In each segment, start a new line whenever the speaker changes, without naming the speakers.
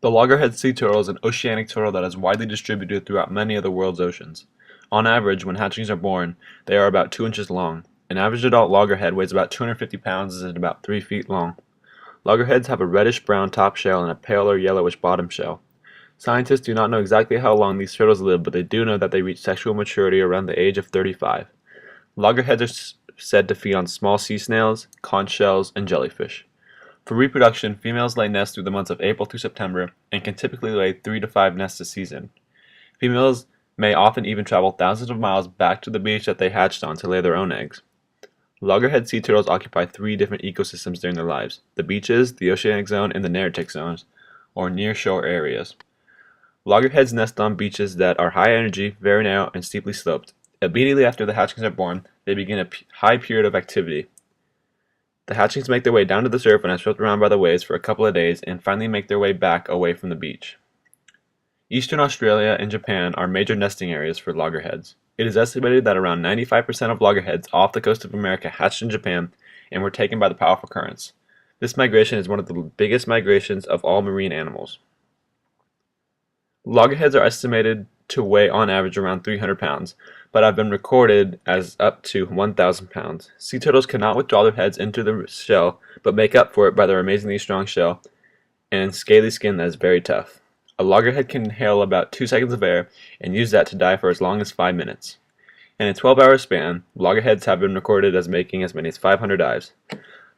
The loggerhead sea turtle is an oceanic turtle that is widely distributed throughout many of the world's oceans. On average, when hatchlings are born, they are about 2 inches long. An average adult loggerhead weighs about 250 pounds and is about 3 feet long. Loggerheads have a reddish-brown top shell and a paler yellowish bottom shell. Scientists do not know exactly how long these turtles live, but they do know that they reach sexual maturity around the age of 35. Loggerheads are said to feed on small sea snails, conch shells, and jellyfish. For reproduction, females lay nests through the months of April through September and can typically lay 3 to 5 nests a season. Females may often even travel thousands of miles back to the beach that they hatched on to lay their own eggs. Loggerhead sea turtles occupy 3 different ecosystems during their lives: the beaches, the oceanic zone, and the neritic zones, or near-shore areas. Loggerheads nest on beaches that are high energy, very narrow, and steeply sloped. Immediately after the hatchlings are born, they begin a high period of activity. The hatchlings make their way down to the surf and are swept around by the waves for a couple of days and finally make their way back away from the beach. Eastern Australia and Japan are major nesting areas for loggerheads. It is estimated that around 95% of loggerheads off the coast of America hatched in Japan and were taken by the powerful currents. This migration is one of the biggest migrations of all marine animals. Loggerheads are estimated to weigh on average around 300 pounds, but have been recorded as up to 1,000 pounds. Sea turtles cannot withdraw their heads into the shell, but make up for it by their amazingly strong shell and scaly skin that is very tough. A loggerhead can inhale about 2 seconds of air and use that to die for as long as 5 minutes. In a 12-hour span, loggerheads have been recorded as making as many as 500 dives.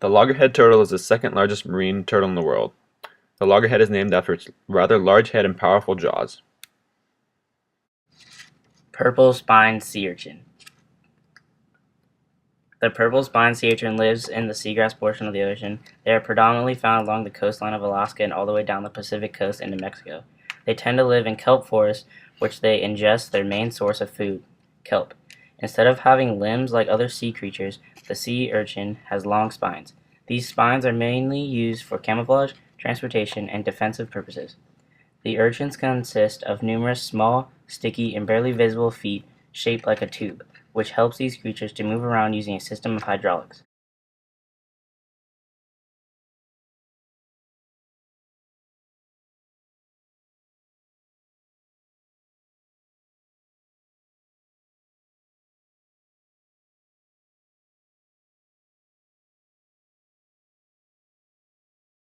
The loggerhead turtle is the second largest marine turtle in the world. The loggerhead is named after its rather large head and powerful jaws.
Purple-spined sea urchin. The purple-spined sea urchin lives in the seagrass portion of the ocean. They are predominantly found along the coastline of Alaska and all the way down the Pacific coast into Mexico. They tend to live in kelp forests, which they ingest their main source of food, kelp. Instead of having limbs like other sea creatures, the sea urchin has long spines. These spines are mainly used for camouflage, transportation, and defensive purposes. The urchins consist of numerous small, sticky, and barely visible feet shaped like a tube, which helps these creatures to move around using a system of hydraulics.